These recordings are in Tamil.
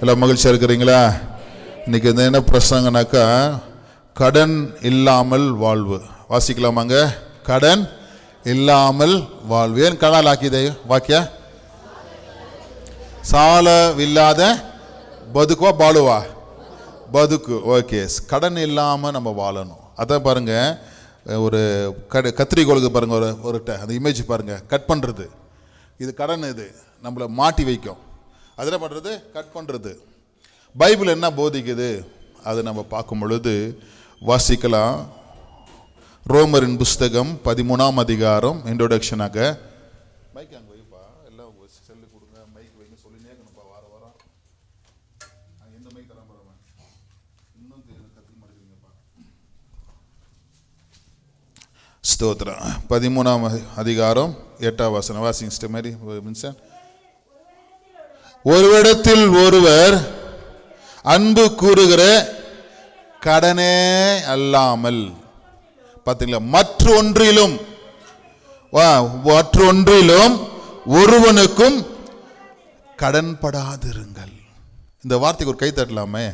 எல்லாம் மகிழ்ச்சியாக இருக்கிறீங்களா? இன்னைக்கு என்ன பிரசங்கனாக்கா, கடன் இல்லாமல் வாழ்வு. வாசிக்கலாமாங்க? கடன் இல்லாமல் வாழ்வு. ஏன் கடால் ஆக்கிதே வாக்கிய? சாலவில்லாத பதுக்குவா பாலுவா? பதுக்கு. ஓகே, கடன் இல்லாமல் நம்ம வாழணும். அதான் பாருங்க, ஒரு கத்திரிக்கோளுக்கு பாருங்க, ஒரு அந்த இமேஜ் பாருங்க, கட் பண்ணுறது. இது கடன், இது நம்மளை மாட்டி வைக்கும். அதில் பண்ணுறது கட் பண்ணுறது. பைபிள் என்ன போதிக்குது அது நம்ம பார்க்கும் பொழுது வாசிக்கலாம். ரோமரின் புஸ்தகம் 13ஆம் அதிகாரம். இன்ட்ரோடக்ஷனாக மைக் அங்கே வைப்பா, எல்லாம் செல்லு கொடுங்க, மைக் வைங்க சொல்லினே இருக்கணும்ப்பா. வாரம் எந்த மைக் தராம இன்னும் கற்றுக்க மாட்டேங்கிறீங்கப்பா. ஸ்தோத்திரம். 13ஆம் அதிகாரம் 8ஆம் வசனம் வாசிங்க மாதிரி மின்சன். ஒருவரிடத்தில் ஒருவர் அன்பு கூறுகிற கடனே அல்லாமல், பார்த்தீங்களா, மற்றொன்றிலும் ஒருவனுக்கும் கடன்படாதிருங்கள். இந்த வார்த்தைக்கு ஒரு கை தட்டலாமே.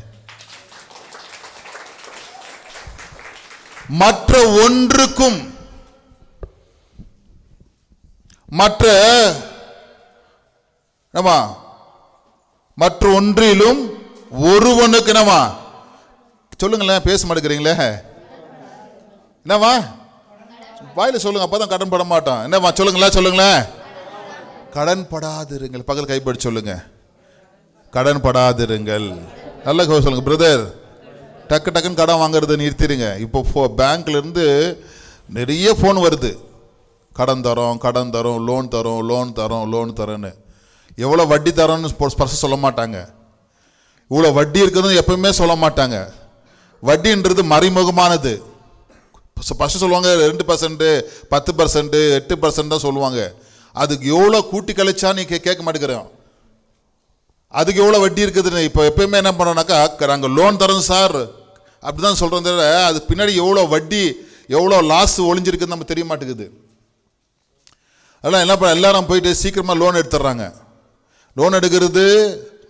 மற்ற ஒன்றுக்கும், மற்ற ஒன்றிலும் ஒருவனுக்கு என்னவா? சொல்லுங்களேன், பேச மாட்டேங்கிறீங்களே. என்னவா? வாயில சொல்லுங்க, அப்பதான் கடன் பட மாட்டோம். என்னவா? சொல்லுங்களேன். கடன் படாதிருங்கள். பகல் கைப்படி சொல்லுங்க, கடன் படாதிருங்கள். நல்ல சொல்லுங்க பிரதர். டக்குன்னு கடன் வாங்குறத நிறுத்திடுங்க. இப்போ பேங்க்ல இருந்து நிறைய போன் வருது, கடன் தரோம், லோன் தரோன்னு. எவ்வளோ வட்டி தரோன்னு ஸ்பர்ஷம் சொல்ல மாட்டாங்க. இவ்வளோ வட்டி இருக்குதுன்னு எப்பவுமே சொல்ல மாட்டாங்க. வட்டின்றது மறைமுகமானது. ஃபஸ்ட்டு சொல்லுவாங்க 2%, 10%, 8% தான் சொல்லுவாங்க. அதுக்கு எவ்வளோ கூட்டி கழிச்சா நீ கேட்க மாட்டேங்கிறோம். அதுக்கு எவ்வளோ வட்டி இருக்குதுன்னு. இப்போ எப்பயுமே என்ன பண்ணுறோம்னாக்கா, நாங்கள் லோன் தரோம் சார் அப்படி தான் சொல்கிறோம். தவிர அது பின்னாடி எவ்வளோ வட்டி, எவ்வளோ லாஸ் ஒளிஞ்சிருக்குன்னு நம்ம தெரிய மாட்டேங்குது. அதெல்லாம் என்ன பண்ண, எல்லாரும் போயிட்டு சீக்கிரமாக லோன் எடுத்துடுறாங்க. லோன் எடுக்கிறது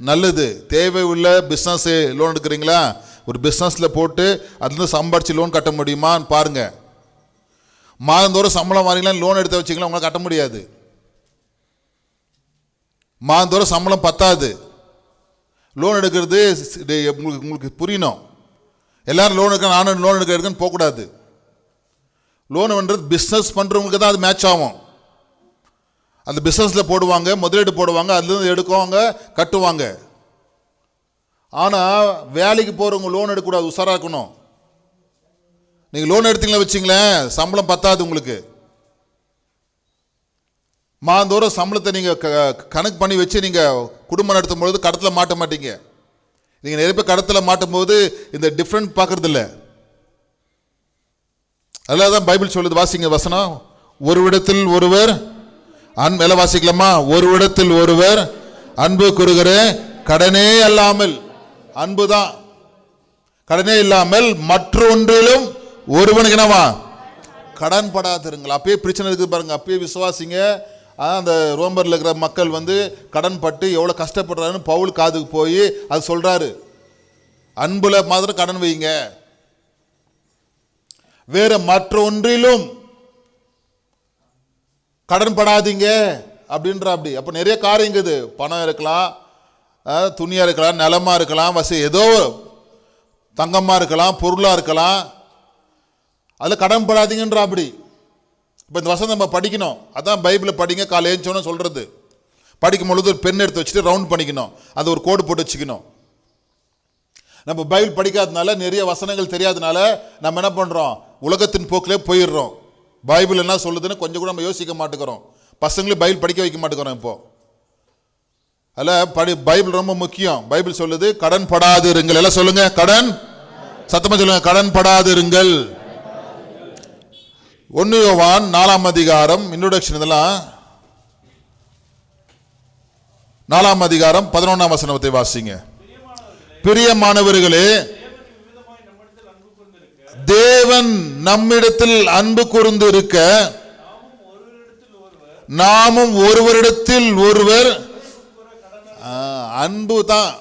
நல்லது. தேவை உள்ள பிஸ்னஸ் லோன் எடுக்கிறீங்களா, ஒரு பிஸ்னஸில் போட்டு அதுலேருந்து சம்பாரிச்சு லோன் கட்ட முடியுமான்னு பாருங்க. மாதந்தோறும் சம்பளம் வாங்கிங்களா, லோன் எடுத்து வச்சிங்களா, உங்களால் கட்ட முடியாது. மாதந்தோறும் சம்பளம் பத்தாது. லோன் எடுக்கிறது உங்களுக்கு புரியணும். எல்லாரும் லோன் எடுக்க, நானும் லோன் எடுக்கிறதுன்னு போகக்கூடாது. லோன் பண்ணுறது பிஸ்னஸ் பண்ணுறவங்களுக்கு தான் அது மேட்ச் ஆகும். அந்த பிஸ்னஸில் போடுவாங்க, முதலீடு போடுவாங்க, அதுலேருந்து எடுக்குவாங்க, கட்டுவாங்க. ஆனால் வேலைக்கு போகிறவங்க லோன் எடுக்கக்கூடாது, உஷாராக இருக்கணும். நீங்கள் லோன் எடுத்தீங்களா வச்சிங்களேன், சம்பளம் பத்தாது உங்களுக்கு. மாதந்தோறும் சம்பளத்தை நீங்கள் கணக்கு பண்ணி வச்சு நீங்கள் குடும்பம் நடத்தும் பொழுது கடத்தில் மாட்ட மாட்டீங்க. நீங்கள் நிறைய பேர் கடத்தில் மாட்டும் போது இந்த டிஃப்ரெண்ட் பார்க்கறதில்ல. அதனால தான் பைபிள் சொல்லுது, வாசிங்க வசனம். ஒருவிடத்தில் ஒருவர் மேல வாசிக்கலாமா? ஒருவிடத்தில் ஒருவர் அன்பு கூறுகிற கடனே அல்லாமல், அன்பு தான், கடனே இல்லாமல் மற்றொன்றிலும் ஒருவனுக்கு என்னவா? கடன் படாதிருங்கள். அப்பயே பிரச்சனை இருக்குது பாருங்க. அப்பயே விசுவாசிங்க. அந்த ரோமரில் இருக்கிற மக்கள் கடன் பட்டு எவ்வளோ கஷ்டப்படுறாருன்னு பவுல் காதுக்கு போய் அது சொல்றாரு. அன்புல மாத்திரம் கடன் வைங்க, வேற மற்ற ஒன்றிலும் கடன் படாதீங்க அப்படின்ற. அப்போ நிறைய காரியங்குது. பணம் இருக்கலாம், துணியாக இருக்கலாம், நிலமாக இருக்கலாம், ஏதோ தங்கமாக இருக்கலாம், பொருளாக இருக்கலாம், அதில் கடன் படாதீங்கன்ற. அப்படி இப்போ இந்த வசனம் நம்ம படிக்கணும். அதான் பைபிளை படிங்க, காலை ஏஞ்சோன்னு சொல்கிறது. படிக்கும் பொழுது ஒரு பென் எடுத்து வச்சுட்டு ரவுண்ட் பண்ணிக்கணும், அது ஒரு கோடு போட்டு வச்சுக்கணும். நம்ம பைபிள் படிக்காதனால, நிறைய வசனங்கள் தெரியாதனால நம்ம என்ன பண்ணுறோம், உலகத்தின் போக்கிலே போயிடுறோம். பைபிள் என்ன சொல்லுதுன்னு கொஞ்சம் கூட நம்ம யோசிக்க மாட்டேங்கிறோம். பசங்களையும் பைபிள் படிக்க வைக்க மாட்டேங்கிறோம். இப்போ அதில் பைபிள் ரொம்ப முக்கியம். பைபிள் சொல்லுது கடன் படாதிருங்கள். எல்லாம் சொல்லுங்க, கடன், சத்தமா சொல்லுங்க, கடன் படாதிருங்கள். 1 யோவான் 4ஆம் அதிகாரம், இன்ட்ரோடக்ஷன் இதெல்லாம் 4ஆம் அதிகாரம் 11ஆம் வசனத்தை வாசிங்க. பிரியமானவர்களே, தேவன் நம்மிடத்தில் அன்பு கூர்ந்து இருக்க நாமும் ஒருவரிடத்தில் ஒருவர், அன்பு தான்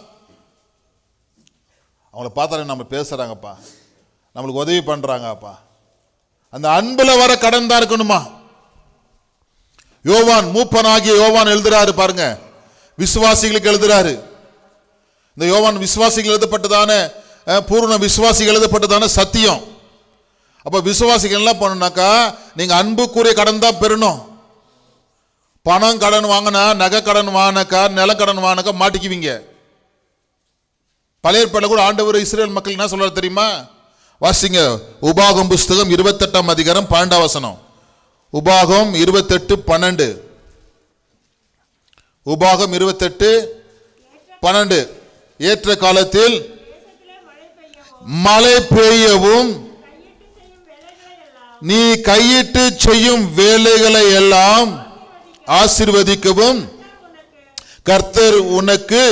அவங்கள பார்த்தாலே நம்ம பேசுகிறாங்கப்பா, நம்மளுக்கு உதவி பண்ணுறாங்கப்பா. அந்த அன்பில் வர கடன் தான் இருக்கணுமா. யோவான், மூப்பனாகிய யோவான் எழுதுறாரு பாருங்க, விசுவாசிகளுக்கு எழுதுறாரு. இந்த யோவான் விசுவாசிகள் எழுதப்பட்டதான, பூர்ண விசுவாசிகள் எழுதப்பட்டதான சத்தியம். அப்போ விசுவாசிகள் என்ன பண்ணுனாக்கா, நீங்கள் அன்புக்குரிய கடன் தான் பெறணும். பணம் கடன் வாங்கினா, நகை கடன் வாங்கினாக்கா, நிலக்கடன் வாங்கினாக்கா மாட்டிக்குவீங்க. பழைய ஏற்பாட்டில் கூட ஆண்டவர் இஸ்ரேல் மக்கள் என்ன சொல்றாரு தெரியுமா? வாசிங்க, உபாகம் புஸ்தகம் 28ஆம் அதிகாரம் 12ஆம் வசனம். உபாகம் 28:12. உபாகம் 28:12. ஏற்ற காலத்தில் மழை பெய்யவும் நீ கையிட்டு செய்யும் வேலைகளை எல்லாம் ஆசீர்வதிக்கவும் கர்த்தர் உனக்கு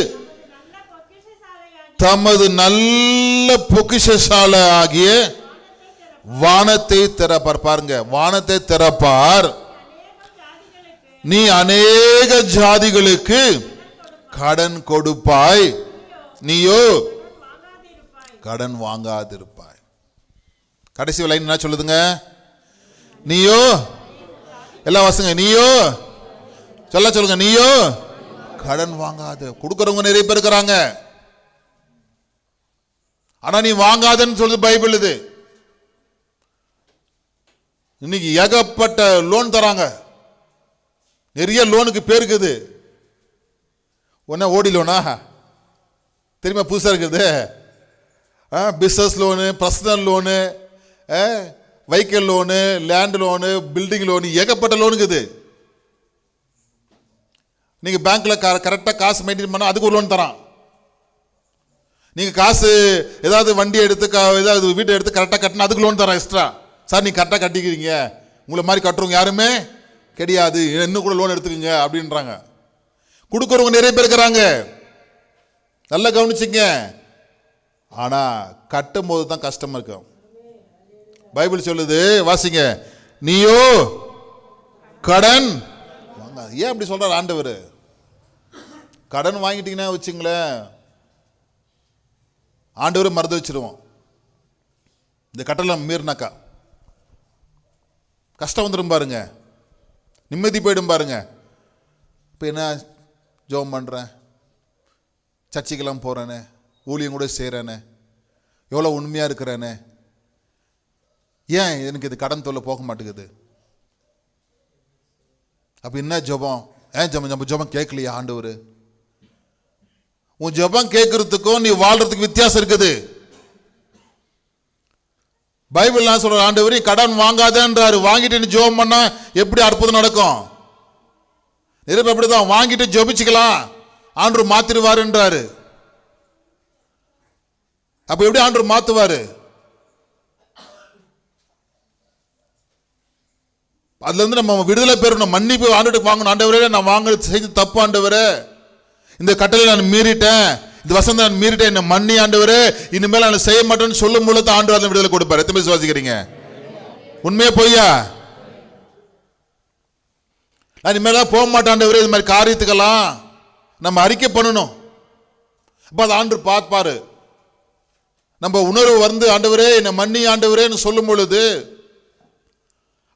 தமது நல்ல பொக்கிஷசாலை ஆகிய வானத்தை திறப்பார். பாருங்க, வானத்தை திறப்பார். நீ அநேக ஜாதிகளுக்கு கடன் கொடுப்பாய், நீயோ கடன் வாங்காதிருப்பாய். கடைசி லைன் என்ன சொல்லுதுங்க? நீயோ, எல்லாம் வாசுங்க, நீயோ சொல்லுங்க, நீயோ கடன் வாங்காது. கொடுக்கறவங்க நிறைய பேர் இருக்கிறாங்க, ஆனா நீ வாங்காதன்னு சொல்லுது பைபிள். இது இன்னைக்கு ஏகப்பட்ட லோன் தராங்க, நிறைய லோனுக்கு பேருக்குது. ஒன்னா ஓடி லோனா தெரியுமா, புதுசா இருக்குது. Business loan, personal loan, vehicle loan, land loan, building loan, ஏகப்பட்ட லோனுக்குது. நீங்க பேங்க்ல கரெக்டாக காசு மெயின்டைன் பண்ணா அதுக்கு ஒரு லோன் தரான். நீங்க காசு ஏதாவது வண்டி எடுத்து, ஏதாவது வீட்டை எடுத்து கரெக்டாக கட்டினா அதுக்கு லோன் தரான் எக்ஸ்ட்ரா. சார் நீங்க கரெக்டாக கட்டிக்கிறீங்க, உங்களை மாதிரி கட்டுறவங்க யாருமே கிடையாது, இன்னும் கூட லோன் எடுத்துக்கோங்க அப்படின்றாங்க. கொடுக்குறவங்க நிறைய பேர் இருக்கிறாங்க, நல்லா கவனிச்சிங்க. ஆனா கட்டும் போது தான் கஷ்டமா இருக்கும். பைபிள் சொல்லுது, வாசிங்க, நீயோ கடன் வாங்க. ஏன் அப்படி சொல்றார் ஆண்டவர்? கடன் வாங்கிட்டீங்கன்னா வச்சுங்களேன், ஆண்டவரை மறந்து வச்சிருவோம். இந்த கட்டளை மீறினாக்கா கஷ்டம் வந்துடும் பாருங்க, நிம்மதி போயிடும் பாருங்க. இப்போ என்ன ஜெபம் பண்ணுறேன், சர்ச்சைக்கெல்லாம் போகிறேனே, ஊழியம் கூட செய்கிறேனே, எவ்வளோ உண்மையாக இருக்கிறேனே, ஏன் எனக்கு இது கடன் தொல்லை போக மாட்டேங்குது? அப்போ என்ன ஜெபம்? ஏன் நம்ம ஜெபம் கேட்கலையா ஆண்டவர்? உன் ஜெபம் கேட்கறதுக்கும் நீ வாழ்றதுக்கு வித்தியாசம் இருக்குது. பைபிள் சொல்ற ஆண்டவர் கடன் வாங்காதன்றாரு. வாங்கிட்டு நீ ஜெபம் பண்ணா எப்படி அற்புதம் நடக்கும்? நிறைய அப்படிதான், வாங்கிட்டு ஜெபிச்சுக்கலாம், ஆண்டவர் மாத்திருவாருன்றாரு. அப்ப எப்படி ஆண்டவர் மாத்துவாரு? அதுல இருந்து நம்ம விடுதலை பெறணும், மன்னிப்பு ஆண்டவருக்கு வாங்கணும். ஆண்டவரே நான் வாங்குறது செய்து தப்பு ஆண்டவரே, இந்த கட்டளை நான் மீறிட்டேன், இந்த வசந்த நான் மீறிட்டேன், என்ன மன்னி ஆண்டவரே, இனிமேல் நான் செய்ய மாட்டேன்னு சொல்லும் பொழுது ஆண்டவர் விடுதலை கொடுப்பாரு. எத்தனை பேர் விசுவாசிக்கிறீங்க? உண்மையா பொய்யா? நான் இனிமேல் போக மாட்டேன் ஆண்டவரே, இது மாதிரி காரியத்துக்கெல்லாம் நம்ம அறிக்கை பண்ணணும். அப்ப அதை ஆண்டவர் பார்ப்பாரு. நம்ம உணர்வு வந்து ஆண்டவரே என்ன மன்னி ஆண்டவரேன்னு சொல்லும் பொழுது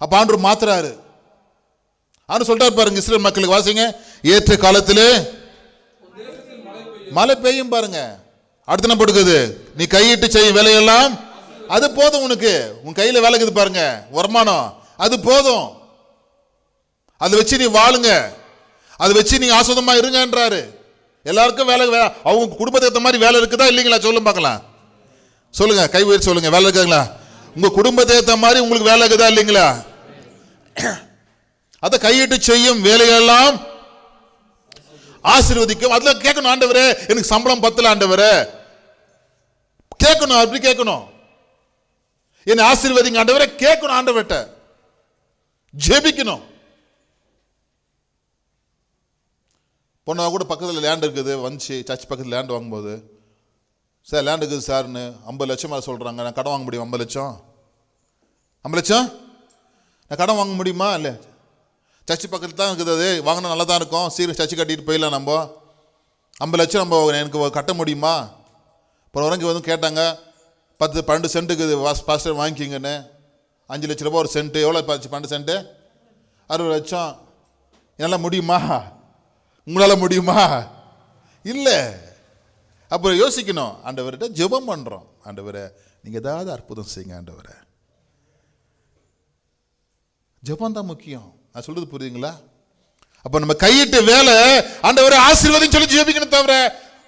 அப்ப ஆண்டவர் மாத்துறாரு. ஆண்டு சொல்றாரு பாருங்க இஸ்ரேல் மக்களுக்கு, வாசிங்க, ஏற்ற காலத்திலே மழை பெய்யும் பாருங்க. அடுத்து என்ன போட்டுக்குது? நீ கையிட்டு செய்யும் வேலையெல்லாம் அது போதும். உனக்கு உன் கையில வேலைக்குது பாருங்க வருமானம், அது போதும். அதை வச்சு நீ வாழுங்க, அதை வச்சு நீங்க ஆஸ்வதமா இருங்கன்றாரு. எல்லாருக்கும் வேலை, அவங்க குடும்பத்துக்கு ஏற்ற மாதிரி வேலை இருக்குதா இல்லைங்களா? சொல்லும் பார்க்கலாம், சொல்லுங்க, கை உயர்த்தி சொல்லுங்க, வேலை இருக்குங்களா? உங்க குடும்பத்துக்கு ஏற்ற மாதிரி உங்களுக்கு வேலை இருக்குதா இல்லைங்களா? அதை கையிட்டு செய்யும் வேலையெல்லாம் ஆசீர்வதிக்கும். அதுல கேட்கணும், ஆண்டவரே எனக்கு சம்பளம் பத்தல ஆண்டவரே, கேட்கணும், அப்படி கேட்கணும். என்ன ஆசீர்வதிங்க ஆண்டவரே கேட்கணும், ஆண்டவர்கிட்ட ஜெபிக்கணும். பொண்ணா கூட பக்கத்தில் லேண்ட் இருக்குது, வந்துச்சு சர்ச் பக்கத்தில் லேண்ட் வாங்கும்போது, சார் லேண்ட் இருக்குது சார்னு 50 லட்சம் மேலே சொல்கிறாங்க. நான் கடன் வாங்க முடியும்? 50 லட்சம் 50 லட்சம் நான் கடன் வாங்க முடியுமா? இல்லை, சர்ச்சு பக்கத்தில் தான் இருக்குது, அது வாங்கினா நல்லா தான் இருக்கும், சீக்கிரம் சர்ச்சு கட்டிட்டு போயிடலாம். நம்ம 50 லட்சம் நம்ம எனக்கு கட்ட முடியுமா? அப்புறம் வரங்க வந்து கேட்டாங்க 10-12 சென்ட்டுக்கு பாஸ்டர் வாங்கிக்கிங்கன்னு. 5 லட்ச ரூபா ஒரு சென்ட்டு. எவ்வளோ 12 சென்ட்டு? 60 லட்சம். என்னால் முடியுமா? உங்களால் முடியுமா? இல்லை. அப்புறம் யோசிக்கணும். ஆண்டவர்கிட்ட ஜெபம் பண்ணுறோம். ஆண்டவரை நீங்கள் ஏதாவது அற்புதம் செய்யுங்க ஆண்டவரை. ஜெபம் தான் முக்கியம். நான் சொல்றது புரியுதுங்களா? அப்போ நம்ம கையிட்டு வேலை ஆண்டவரை ஆசீர்வாதம் சொல்லி ஜெபிக்கணும். தவிர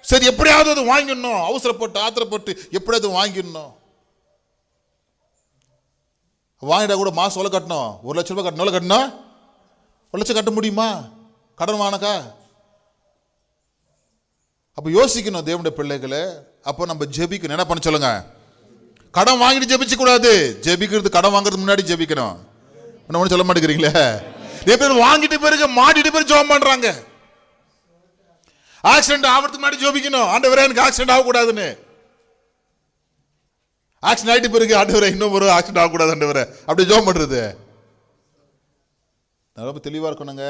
சரி எப்படியாவது அது வாங்கிடணும், அவசரப்பட்டு ஆத்திரப்பட்டு எப்படியாவது வாங்கிடணும். வாங்கிட்டா கூட மாதம் எவ்வளோ கட்டணும்? 1 லட்ச ரூபாய் கட்டணும். எவ்வளோ கட்டணும்? 1 லட்சம் கட்ட முடியுமா கடன் வாங்கினாக்கா? அப்போ யோசிக்கணும் தேவனுடைய பிள்ளைகளை. அப்போ நம்ம ஜெபிக்கணும். என்ன பண்ண சொல்லுங்க? கடன் வாங்கிட்டு ஜெபிச்சு கூடாது. ஜெபிக்கிறது கடன் வாங்குறதுக்கு முன்னாடி ஜெபிக்கணும். என்ன ஒன்றும் சொல்ல மாட்டேங்கிறீங்களே? நிறைய பேர் வாங்கிட்டு பிறகு மாட்டிட்டு பேர் ஜெபம் பண்றாங்க. ஆக்சிடென்ட் ஆகிறதுக்கு முன்னாடி ஜெபிக்கணும். ஆண்டவரே எனக்கு ஆக்சிடென்ட் ஆகக்கூடாதுன்னு. ஆக்சிடென்ட் ஆகிட்டு பிறகு ஆண்டவரே இன்னும் ஒரு ஆக்சிடென்ட் ஆகக்கூடாது ஆண்டவரே அப்படி ஜெபம் பண்றது. ரொம்ப தெளிவாக இருக்கணுங்க.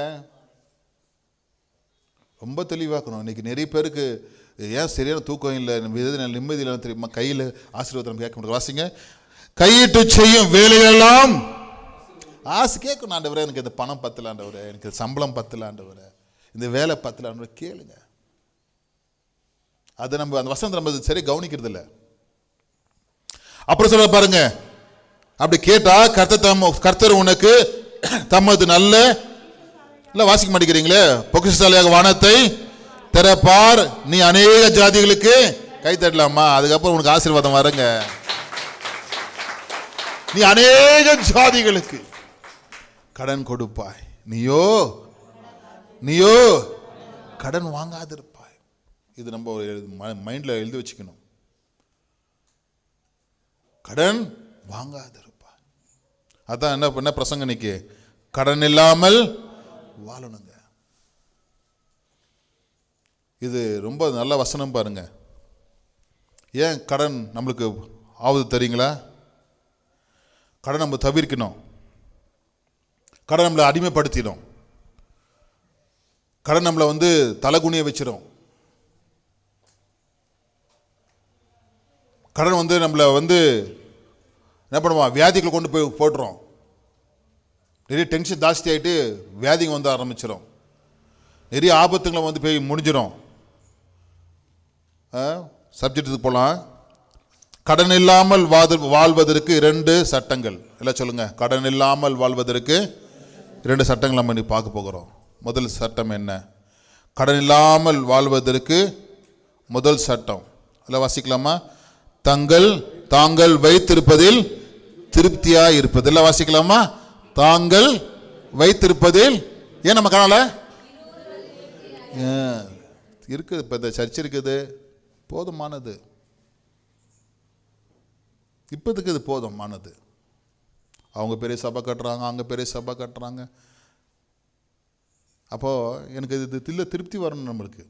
ரொம்ப தெளிவாக இருக்கணும். இன்னைக்கு நிறைய பேருக்கு ஏன் சரியான தூக்கம் இல்லை, நிம்மதி இல்லை தெரியுமா? கையில் ஆசீர்வாதம் கேட்க முடியும். வாசிங்க. கையிட்டு செய்யும் வேலையெல்லாம் ஆசை கேட்கணும். ஆண்டவரே எனக்கு இந்த பணம் பத்தல ஆண்டவரே, எனக்கு சம்பளம் பத்தல ஆண்டவரே, இந்த வேலை பத்தல ஆண்டவரே கேளுங்க. அதை நம்ம அந்த வசனத்தை நம்ம சரி கவனிக்கிறது இல்லை. அப்புறம் சொல்ல பாருங்க, அப்படி கேட்டா கர்த்தர் உனக்கு தமது நல்ல இல்லை வாசிக்க மாட்டேங்கிறீங்களே, பொக்கிஷசாலியாக வானத்தை திறப்பார், நீ அநேக ஜாதிகளுக்கு கை தட்டலாமா? அதுக்கப்புறம் உனக்கு ஆசீர்வாதம் வருங்க. நீ அநேக ஜாதிகளுக்கு கடன் கொடுப்பாய், நீயோ கடன் வாங்காதிருப்பாய். இது நம்ம மைண்ட்ல எழுதி வச்சுக்கணும். கடன் வாங்காதிருப்பாய். அதான் என்ன பிரசங்க இன்னைக்கு, கடன் இல்லாமல் வாழணுங்க. இது ரொம்ப நல்ல வசனம் பாருங்க. ஏன் கடன் நம்மளுக்கு ஆவது தெரியுங்களா? கடன் நம்ம தவிர்க்கணும். கடன் நம்மளை அடிமைப்படுத்திடும். கடன் நம்மளை தலைகுனிய வச்சிடும். கடன் நம்மளை என்ன பண்ணுவோம், வியாதிகளை கொண்டு போய் போட்டுரும். நிறைய டென்ஷன் ஜாஸ்தி ஆகிட்டு வியாதிங்க ஆரம்பிச்சிடும். நிறைய ஆபத்துங்களை போய் முடிஞ்சிடும். சப்ஜெக்டுக்கு போகலாம். கடன் இல்லாமல் வாழ்வதற்கு 2 சட்டங்கள். எல்லாம் சொல்லுங்க. கடன் இல்லாமல் வாழ்வதற்கு 2 சட்டங்கள் நம்ம இன்னைக்கு பார்க்க போகிறோம். முதல் சட்டம் என்ன? கடன் இல்லாமல் வாழ்வதற்கு முதல் சட்டம் எல்லாம் வாசிக்கலாமா? தாங்கள் வைத்திருப்பதில் திருப்தியாக இருப்பது. எல்லாம் வாசிக்கலாமா? தாங்கள் வைத்திருப்பதில். ஏன் நம்ம காணல இருக்குது? இப்போ இந்த சர்ச் இருக்குது, போதுமானது. இப்போதுக்கு இது போதுமானது. அவங்க பெரிய சபை கட்டுறாங்க, அங்கே பெரிய சபை கட்டுறாங்க. அப்போது எனக்கு இது திருப்தி வரணும். நம்மளுக்கு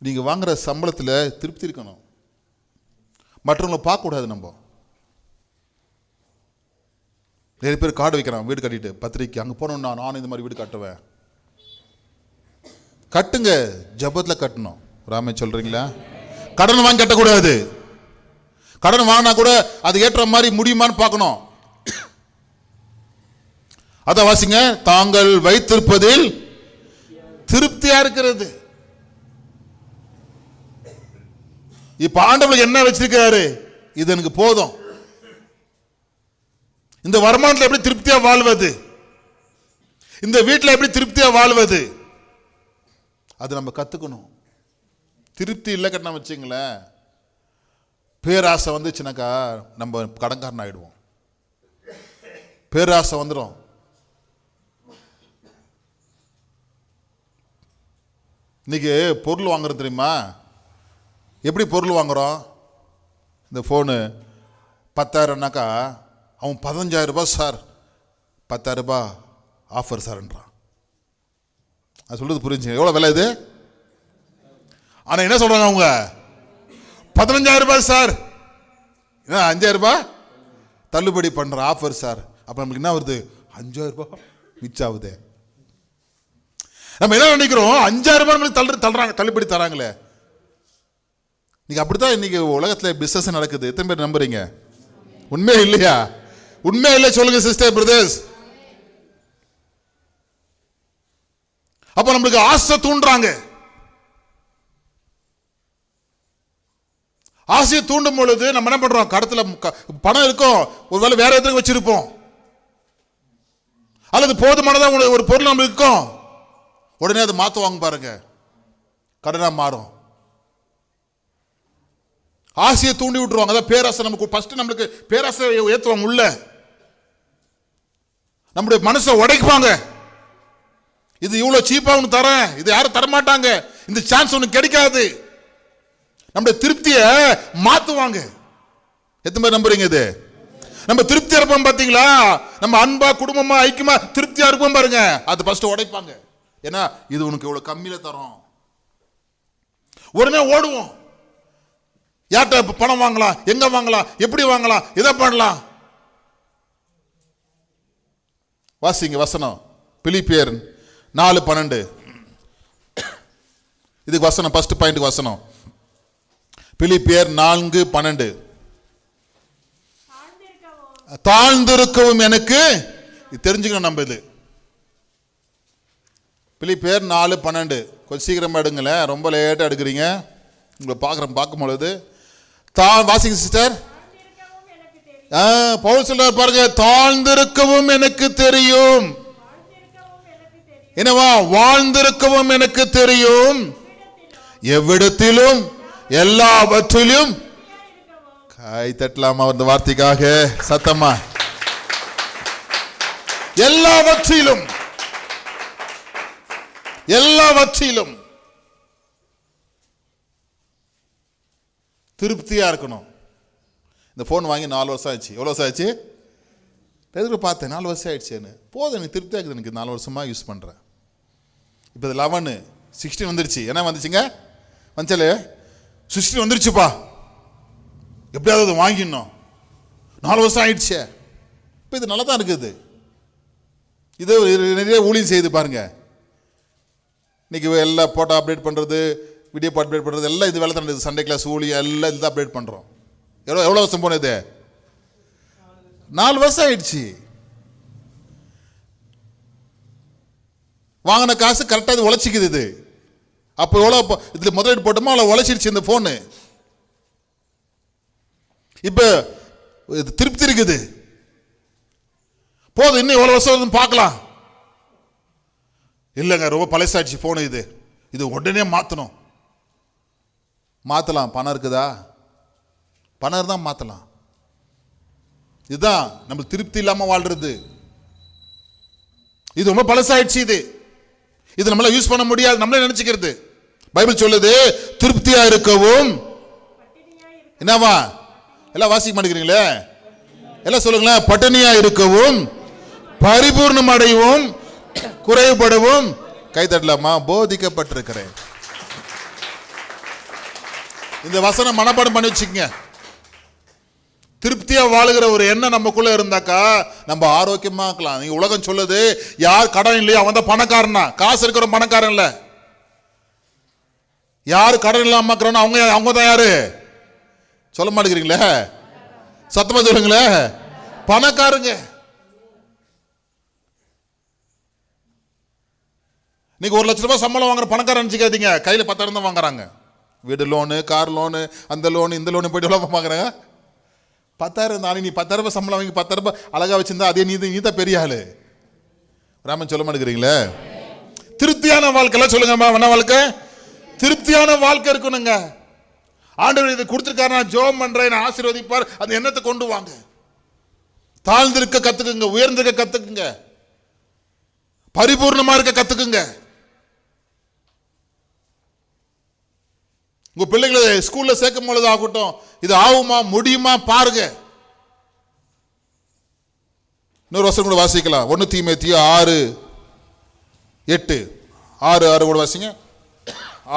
நீங்கள் வாங்குகிற சம்பளத்தில் திருப்தி இருக்கணும். மற்றவங்களை பார்க்கக்கூடாது. நம்ம நிறைய பேர் கார்டு வைக்கிறான், வீடு கட்டிட்டு பத்திரிக்கை, அங்கே போனோம்னா நானும் இந்த மாதிரி வீடு கட்டுவேன். கட்டுங்க, ஜபத்தில் கட்டணும். ராமே சொல்கிறீங்களா? கடன் வாங்கி கட்டக்கூடாது. கடன் வாங்கினா கூட அது ஏற்ற மாதிரி முடியுமான்னு பார்க்கணும். அத வாசிங்க. தாங்கள் வைத்திருப்பதில் திருப்தியா இருக்கிறது. இப்ப ஆண்டவர் என்ன வச்சிருக்காரு? இது எனக்கு போதும். இந்த வருமானத்தில் எப்படி திருப்தியா வாழ்வது, இந்த வீட்டில் எப்படி திருப்தியா வாழ்வது, அது நம்ம கத்துக்கணும். திருப்தி இல்லை கட்டினா வச்சுங்களேன், பேராசை வந்துச்சுனாக்கா நம்ம கடன்காரன் ஆயிடுவோம். பேராசை வந்துடும். இன்னைக்கு பொருள் வாங்குறது தெரியுமா? எப்படி பொருள் வாங்குறோம்? இந்த ஃபோனு 10,000னாக்கா அவன் 15,000 ரூபாய் சார், 10,000 ரூபாய் ஆஃபர் சார்ன்றான். அது சொல்றது புரிஞ்சு? எவ்வளோ விலை இது? ஆனால் என்ன சொல்றாங்க அவங்க? 15,000 ரூபாய் சார், 5,000 ரூபாய் தள்ளுபடி பண்ற ஆஃபர் சார். அப்போ நம்மளுக்கு என்ன வருது? 5,000 ரூபாய் மிச்சம் ஆகுது. நம்ம என்ன நினைக்கிறோம்? 5,000 ரூபாய் நம்மளுக்கு தள்ளுறாங்க, தள்ளுபடி தராங்களே. இன்னைக்கு அப்படித்தான் இன்னைக்கு உலகத்துல பிசினஸ் நடக்குது. எத்தனை பேர் நம்புறீங்க? உண்மையா இல்லையா? உண்மையா இல்லை சொல்லுங்க சிஸ்டர், பிரதர்ஸ். அப்ப நம்மளுக்கு ஆசை தூண்டுறாங்க. ஆசையை தூண்டும் பொழுது நம்ம என்ன பண்றோம்? கடத்துல பணம் இருக்கும், ஒருவேளை வேற எதுக்கு வச்சிருப்போம், அல்லது போதுமானதா ஒரு பொருள் நம்ம இருக்கும், உடனே அதை மாத்துவாங்க பாருங்க, கடனா மாறும். ஆசையை தூண்டி விட்டுருவாங்க. அதான் பேராசை. நமக்கு ஃபர்ஸ்ட் நம்மளுக்கு பேராசை ஏற்றுவாங்க உள்ள, நம்முடைய மனசை உடைப்பாங்க. இது இவ்வளவு சீப்பா உனக்கு தரேன், இது யாரும் தரமாட்டாங்க, இந்த சான்ஸ் உனக்கு கிடைக்காது, நம்முடைய திருப்தியை மாத்துவாங்க. எத்தனை பேர் நம்புறீங்க? இது நம்ம திருப்தியா இருப்போம் பாத்தீங்களா? நம்ம அன்பா குடும்பமா ஐக்கியமா திருப்தியா இருப்போம் பாருங்க, அது ஃபர்ஸ்ட் உடைப்பாங்க. ஏன்னா இது உனக்கு இவ்வளவு கம்மியில தரோம். உடனே ஓடுவோம். யார்கிட்ட பணம் வாங்கலாம், எங்க வாங்கலாம், எப்படி வாங்கலாம், எதை பண்ணலாம். வாசிங்க வசனம், பிலிப்பியர் 4:12. இதுக்கு வசனம், ஃபர்ஸ்ட் பாயிண்ட் வசனம், பிலிப்பியர் 4:12. தாழ்ந்திருக்கவும் எனக்கு தெரிஞ்சுக்கணும். நம்ம இது பிலிப்பியர் 4:12. கொஞ்சம் சீக்கிரமா எடுங்களேன், ரொம்ப லேட்டா எடுக்கிறீங்க. உங்களை பார்க்கும் பொழுது வாசிங்க சிஸ்டர். பவுல் சொல்றார் பாருங்க, தாழ்ந்திருக்கவும் எனக்கு தெரியும். என்னவா? வாழ்ந்திருக்கவும் எனக்கு தெரியும், எவ்விடத்திலும் எல்லாவற்றிலும். கை தட்டலாமா அந்த வார்த்தைக்காக சத்தமா? எல்லாவற்றிலும், எல்லாவற்றிலும் திருப்தியா இருக்கணும். இந்த போன் வாங்கி 4 வருஷம் ஆயிடுச்சு. எவ்வளவு வருஷம் ஆயிடுச்சு? எதுக்கு பார்த்தேன், 4 வருஷம் ஆயிடுச்சுன்னு. போதும், எனக்கு திருப்தியா இருக்குது, எனக்கு 4 வருஷமா யூஸ் பண்றேன். இப்போ 11 16 வந்துருச்சு. என்ன வந்துச்சுங்க? வந்துச்சலே 16 வந்துருச்சுப்பா, எப்படியாவது வாங்கிடணும். 4 வருஷம் ஆயிடுச்சு. இப்போ இது நல்லா தான் இருக்குது. இது நிறைய ஊழியம் செய்து பாருங்க. இன்னைக்கு எல்லாம் போட்டோ அப்டேட் பண்றது, வீடியோ அப்டேட் பண்றது, எல்லாம் இது வேலை தான். சண்டே கிளாஸ் ஊழியம் எல்லாம் இதுதான் அப்டேட் பண்றோம். எவ்வளோ வருஷம் போனது? 4 வருஷம் ஆயிடுச்சு. வாங்கின காசு கரெக்டாக இது உழைச்சிக்குது. இது அப்போ எவ்வளோ இதுல முதலீடு போட்டோமோ அவ்வளோ உழைச்சிருச்சு இந்த போனு. இப்போ இது திருப்தி இருக்குது. போதும், இன்னும் எவ்வளோ வருஷம் பார்க்கலாம். இல்லைங்க, ரொம்ப பழசாயிடுச்சு போன, இது உடனே மாற்றணும். மாற்றலாம். பணம் இருக்குதா? பணம் தான் மாற்றலாம். இதுதான் நம்ம திருப்தி இல்லாமல் வாழ்றது. இது ரொம்ப பழசாயிடுச்சு. இது நம்மளால யூஸ் பண்ண முடியாது, நம்மளே நினைச்சுக்கிறது. பைபிள் சொல்லுது, திருப்தியா இருக்கவும். என்னவா? எல்லாம் வாசிக்க மாட்டேங்கிறீங்களே, எல்லாம் சொல்லுங்களேன். பட்டினியா இருக்கவும், பரிபூர்ணம் அடையவும், குறைவுபடவும். கை தட்டலாமா? போதிக்கப்பட்டிருக்கிறேன். இந்த வசனம் மனப்பாடம் பண்ணி வச்சுக்கங்க. திருப்தியா வாழுகிற ஒரு எண்ணம் நமக்குள்ள இருந்தாக்கா நம்ம ஆரோக்கியமா இருக்கலாம். நீங்க உலகம் சொல்லுது, யார் கடன் இல்லையோ அவன் தான் பணக்காரனா. காசு இருக்கிற பணக்காரன் இல்ல. யாரு கடன் இல்லாம இருக்கிறோம் அவங்க தான் யாரு? சொல்ல மாட்டேங்கிறீங்களே, சத்தமா சொல்லுங்களே. பணக்காரங்க. நீங்க 1 லட்சம் ரூபாய் சம்பளம் வாங்குற பணக்காரன் நினைச்சுக்காதீங்க. கையில 10,000 தான் வாங்குறாங்க. வீடு லோனு, கார் லோனு, அந்த லோனு, இந்த லோனு போயிட்டு எவ்வளவு வாங்குறாங்க? 10,000 தானே. நீ 10,000 ரூபாய் சம்பளம் வாங்கி 10,000 ரூபாய் அழகா வச்சிருந்தா அதே நீ தான் பெரிய ஆளு. ராமன் சொல்ல மாட்டேங்கிறீங்களே. திருப்தியான வாழ்க்கை சொல்லுங்கம்மா. என்ன வாழ்க்கை? திருப்தியான வாழ்க்கை இருக்கணுங்க. ஆண்டவர் இதை கொடுத்திருக்காரு, நான் ஜெபம் பண்றேன், ஆசீர்வதிப்பார். அந்த எண்ணத்தை கொண்டு வாங்க. தாழ்ந்திருக்க கத்துக்குங்க, உயர்ந்திருக்க கத்துக்குங்க, பரிபூர்ணமா இருக்க கத்துக்குங்க. உங்க பிள்ளைகளை ஸ்கூல்ல சேர்க்கும் பொழுது ஆகட்டும், இது ஆகுமா முடியுமா பாருங்க. இன்னொரு வருஷம் கூட வாசிக்கலாம். 1 தீமோத்தேயு 6:8 6 கூட வாசிங்க.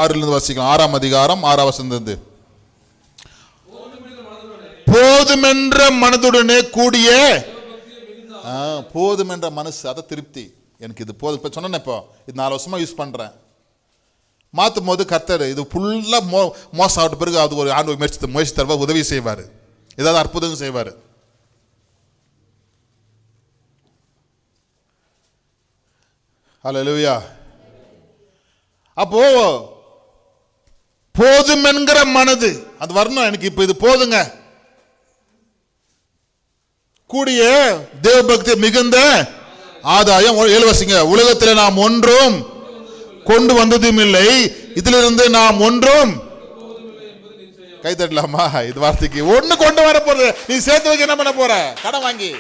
6 வாசிக்கலாம். 6ஆம் அதிகாரம் 6ஆம் வசனத்திலிருந்து. போதுமென்ற மனதுடனே கூடிய, போதுமென்ற மனசு, அத திருப்தி. எனக்கு இது போதும். இப்ப சொன்னேன், இப்போ இது 4 வருஷமா யூஸ் பண்றேன், மாற்றும் போது கர்த்தர் இது ஃபுல்லாக மோசம் ஆகிட்ட பிறகு அது ஒரு ஆண்டு முயற்சி தருவார், உதவி செய்வார், ஏதாவது அற்புதம் செய்வார். ஹல்லேலூயா. அப்போ போதும் என்கிற மனது அது வரணும் எனக்கு. இப்ப இது போதுங்க. கூடிய தேவபக்தி மிகுந்த ஆதாயம். 7 வசங்க. உலகத்தில் நாம் ஒன்றும் கொண்டு வந்ததும் இல்லை, இதிலிருந்து நாம் ஒன்றும் கை தட்டலாமா? இது வார்த்தைக்கு ஒண்ணு கொண்டு வர போறது. நீ சேர்த்து வைக்க என்ன பண்ண போற? கடன் வாங்கி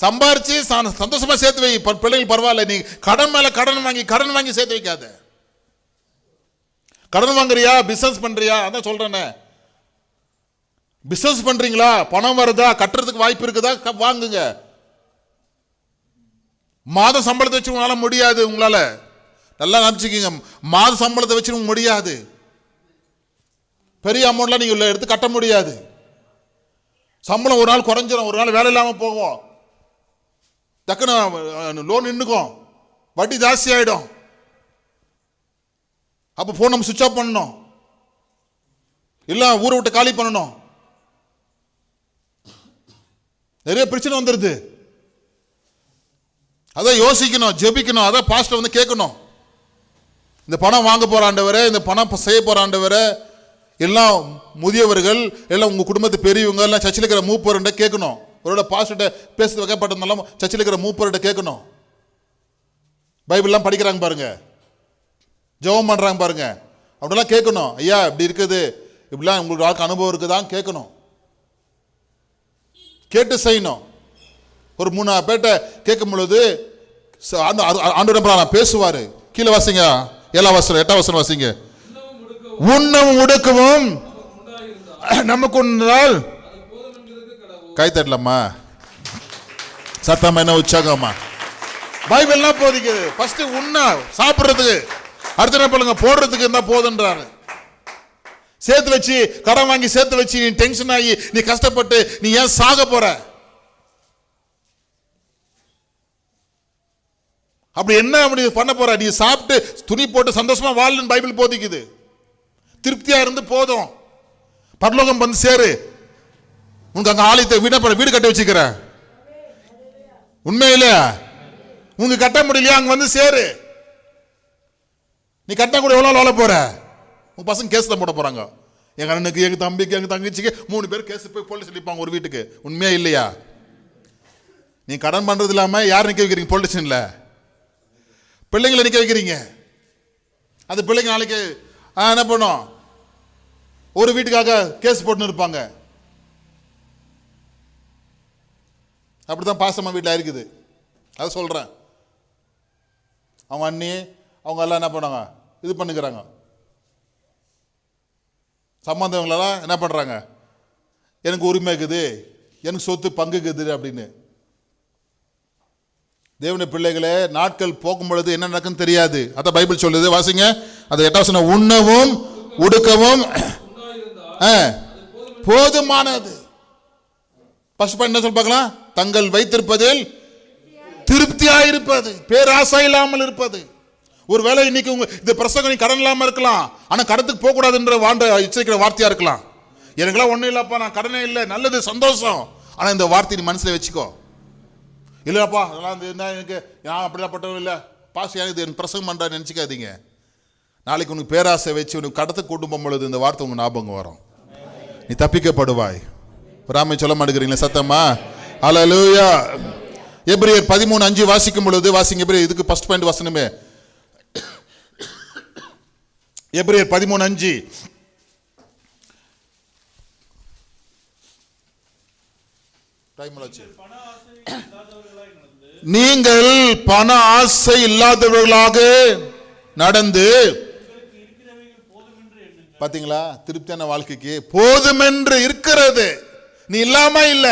சம்பாரிச்சு சந்தோஷமா சேர்த்து வை. பிள்ளைகள் பரவாயில்ல, நீ கடன் மேல கடன் வாங்கி சேர்த்து வைக்காத. கடன் வாங்குறியா? பிசினஸ் பண்றியா? அதான் சொல்றேன்னு. பிசினஸ் பண்றீங்களா? பணம் வருதா? கட்டுறதுக்கு வாய்ப்பு இருக்குதா? வாங்குங்க. மாத சம்பளத்தை வச்சு உங்களால முடியாது. உங்களால நல்லா நினைச்சுக்கீங்க, மாத சம்பளத்தை வச்சு முடியாது. பெரிய அமௌண்ட்லாம் நீங்க எடுத்து கட்ட முடியாது. சம்பளம் ஒரு நாள் குறைஞ்சிடும், ஒரு நாள் வேலை இல்லாம போகும், டக்குன்னு லோன் நின்னுக்கும், வட்டி ஜாஸ்தி ஆயிடும். அப்போ போன் நம்ம சுவிட்ச் ஆஃப் பண்ணணும், இல்ல ஊரை விட்டு காலி பண்ணணும். நிறைய பிரச்சனை வந்துருது. அதான் யோசிக்கணும், ஜெபிக்கணும், அதான் பாஸ்டர் வந்து கேட்கணும். இந்த பணம் வாங்க போற ஆண்டவரே, இந்த பணம் செய்ய போற ஆண்டவரே, எல்லாம் முதியவர்கள் எல்லாம் உங்க குடும்பத்து பெரியவங்க எல்லாம் சர்ச்சில் இருக்கிற மூப்பர்கிட்ட கேட்கணும். ஒருவேளை பாஸ்டர்கிட்ட பேசுறது வைக்கப்பட்டிருந்தாலும் சர்ச்சில் இருக்கிற மூப்பர்கிட்ட கேட்கணும். பைபிள்லாம் படிக்கிறாங்க பாருங்க, ஜெபம் பண்றாங்க பாருங்க, அப்படிலாம் கேட்கணும். ஐயா இப்படி இருக்குது, இப்படிலாம் உங்களுக்கு வாழ்க்கை அனுபவம் இருக்குதான் கேட்கணும், கேட்டு செய்யணும். ஒரு 3 பேர்ட்ட கேட்கும் பொழுது ஆண்டவர் பேசுவாரு. கீழே வாசிங்க, 7 வசனம் 8 வசனம் வாசிங்க. உண்ணவும் உடுக்கவும் நமக்கு உண்டால் கை தட்டலாமா? சத்தமா என்ன உற்சாகமா? பைபிள்லாம் போதிக்குது. ஃபர்ஸ்ட் உண்ண சாப்பிட்றதுக்கு, அடுத்த என்ன பண்ணுங்க போடுறதுக்கு இருந்தா போதுன்றாங்க. சேர்த்து வச்சு கடன் வாங்கி சேர்த்து வச்சு நீ டென்ஷன் ஆகி நீ கஷ்டப்பட்டு நீ ஏன் சாக போற? அப்படி என்ன அப்படி பண்ண போற? நீ சாப்பிட்டு துணி போட்டு சந்தோஷமா வாழன்னு பைபிள் போதிக்குது. திருப்தியா இருந்து போதும், பரலோகம் வந்து சேரு. உனக்கு அங்க ஆலயத்தை வீடு கட்ட வச்சுக்கிற, உண்மையில உங்க கட்ட முடியலையா? அங்க வந்து சேரு. நீ கட்ட கூட எவ்வளவு வாழ போற? உங்க பசங்க கேஸ் தான் போட போறாங்க. எங்க அண்ணனுக்கு, எங்க தம்பிக்கு, எங்க தங்கச்சிக்கு 3 பேர் கேஸ் போய் போலீஸ் அடிப்பாங்க ஒரு வீட்டுக்கு. உண்மையா இல்லையா? நீ கடன் பண்றது இல்லாம யார் நிக்க வைக்கிறீங்க? பொலிட்டிஷன்ல பிள்ளைங்களை நிக்க வைக்கிறீங்க. அது பிள்ளைங்க நாளைக்கு என்ன பண்ணும்? ஒரு வீட்டுக்காக கேஸ் போட்டுன்னு இருப்பாங்க. அப்படித்தான் பாசமா வீட்டில் இருக்குது. அதை சொல்றேன். அவங்க அண்ணி அவங்க எல்லாம் என்ன பண்ணாங்க? இது பண்ணுகிறாங்க. சம்பந்தவங்களெல்லாம் என்ன பண்றாங்க? எனக்கு உரிமை இருக்குது, எனக்கு சொத்து பங்குக்குது அப்படின்னு. தேவனுடைய பிள்ளைகளே, நாட்கள் போகும் பொழுது என்ன நடக்குன்னு தெரியாது. அதான் பைபிள் சொல்லுது, வாசிங்க. அது 8 வசனம். உண்ணவும் உடுக்கவும் போதுமானது. என்ன சொல்ல பார்க்கலாம்? தங்கள் வைத்திருப்பதில் திருப்தியாயிருப்பது, பேராசை இல்லாமல் இருப்பது. ஒருவேளை இன்னைக்கு இந்த பிரசங்கம் நீ கடன் இல்லாம இருக்கலாம், ஆனா கடத்துக்கு போக கூடாதுன்ற எச்சரிக்கிற வார்த்தையா இருக்கலாம். எனக்குலாம் ஒண்ணும் இல்லப்பா, நான் கடனே இல்லை, நல்லது, சந்தோஷம். ஆனா இந்த வார்த்தை நீ மனசுல வச்சுக்கோ. இல்லப்பா அதெல்லாம் எனக்கு நான் அப்படிலாம் பட்டவும் இல்லை, பாஸ் எனக்கு என் பிரசங்கம் பண்றான்னு நினைச்சிக்காதீங்க. நாளைக்கு உனக்கு பேராசை வச்சு உனக்கு கடத்துக்கு கூட்டு போகும்பொழுது இந்த வார்த்தை உங்க ஞாபகம் வரும், நீ தப்பிக்கப்படுவாய். ராமை சொல்ல மாட்டேங்கிறீங்களா சத்தமா? ஹல்லேலூயா. எபிரேயர் 13:5 வாசிக்கும் பொழுது வாசிங்க. எபிரேயர் இதுக்கு ஃபர்ஸ்ட் பாயிண்ட் வசனமே எபிரேயர் 13:5. நீங்கள் பண ஆசை இல்லாதவர்களாக நடந்து, பாத்தீங்களா? திருப்தியான வாழ்க்கைக்கு போதுமென்று இருக்கிறது. நீ இல்லாம இல்ல,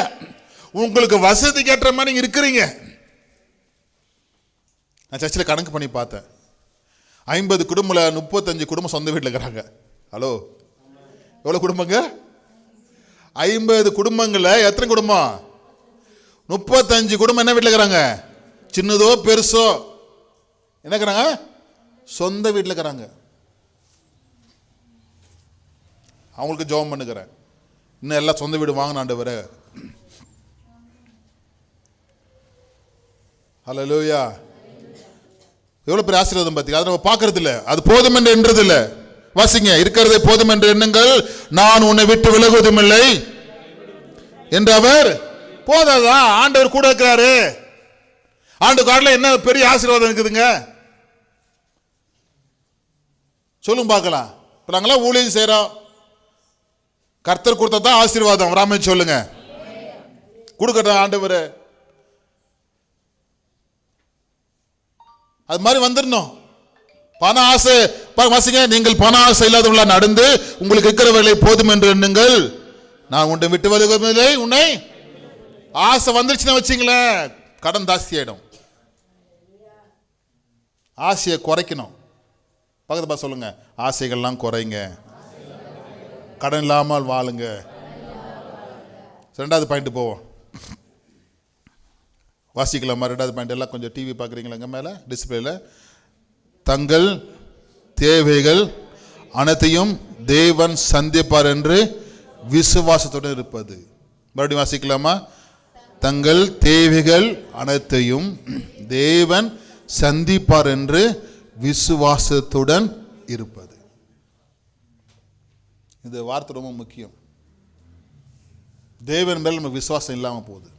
உங்களுக்கு வசதிக்கு ஏற்ற மாதிரி நீங்க இருக்கிறீங்க. நான் சர்ச்சில் கணக்கு பண்ணி பார்த்தேன். 50 குடும்பம் 35 குடும்பம் சொந்த வீட்டில் இருக்கிறாங்க. ஹலோ, எவ்வளவு குடும்பங்க? 50 குடும்பங்கள்ல எத்தனை குடும்பம்? 35 குடும்பம் என்ன வீட்டில் இருக்கிறாங்க? சின்னதோ பெருசோ என்ன இருக்கிறாங்க? சொந்த வீட்டில் இருக்கிறாங்க. அவங்களுக்கு ஜெபம் பண்ணுகிறேன். இன்னும் எல்லாம் சொந்த வீடு வாங்கின ஆண்டவரே. ஹல்லேலூயா. எவ்வளவு பெரிய ஆசீர்வாதம் பார்த்தீங்க. அதை நம்ம பார்க்கறது இல்லை. அது போதும் என்று எண்ணுறது இல்லை. வாசிங்க, இருக்கிறதே போதும் என்று எண்ணுங்கள், நான் உன்னை விட்டு விலகுவதும் இல்லை என்று அவர். போதாதா? ஆண்டவர் கூட இருக்கிறாரு. ஆண்டு காட்டில் என்ன பெரிய ஆசீர்வாதம் இருக்குதுங்க சொல்லுங்க பார்க்கலாம். இப்போ நாங்களாம் ஊழியம் செய்கிறோம், கர்த்தர் கொடுத்தா தான் ஆசீர்வாதம். ராமே சொல்லுங்க, கொடுக்கட்டும் ஆண்டவர். அது மாதிரி வந்துடணும். பண ஆசை வாசிங்க, நீங்கள் பண ஆசை இல்லாதவர்களா நடந்து உங்களுக்கு இருக்கிறவர்களை போதும் என்று எண்ணுங்கள், நான் உன்னை விட்டு விலகுவதில்லை. உன்னை ஆசை வந்துருச்சுன்னா வச்சிங்களேன், கடன் ஜாஸ்தி ஆயிடும். ஆசையை குறைக்கணும். பக்கத்து பார்த்து சொல்லுங்க, ஆசைகள்லாம் குறைங்க, கடன் இல்லாமல் வாழுங்க. ரெண்டாவது பாயிண்ட் போவோம், வாசிக்கலாமா? ரெண்டாவது பாயிண்ட். எல்லாம் கொஞ்சம் டிவி பார்க்குறீங்களா? எங்கள் மேலே டிஸ்பிளேல, தங்கள் தேவைகள் அனைத்தையும் தேவன் சந்திப்பார் என்று விசுவாசத்துடன் இருப்பது. மறுபடியும் வாசிக்கலாமா? தங்கள் தேவைகள் அனைத்தையும் தேவன் சந்திப்பார் என்று விசுவாசத்துடன் இருப்பது. இந்த வார்த்தை ரொம்ப முக்கியம். தேவன் மேல் நம்ம விசுவாசம் இல்லாமல் போகுது,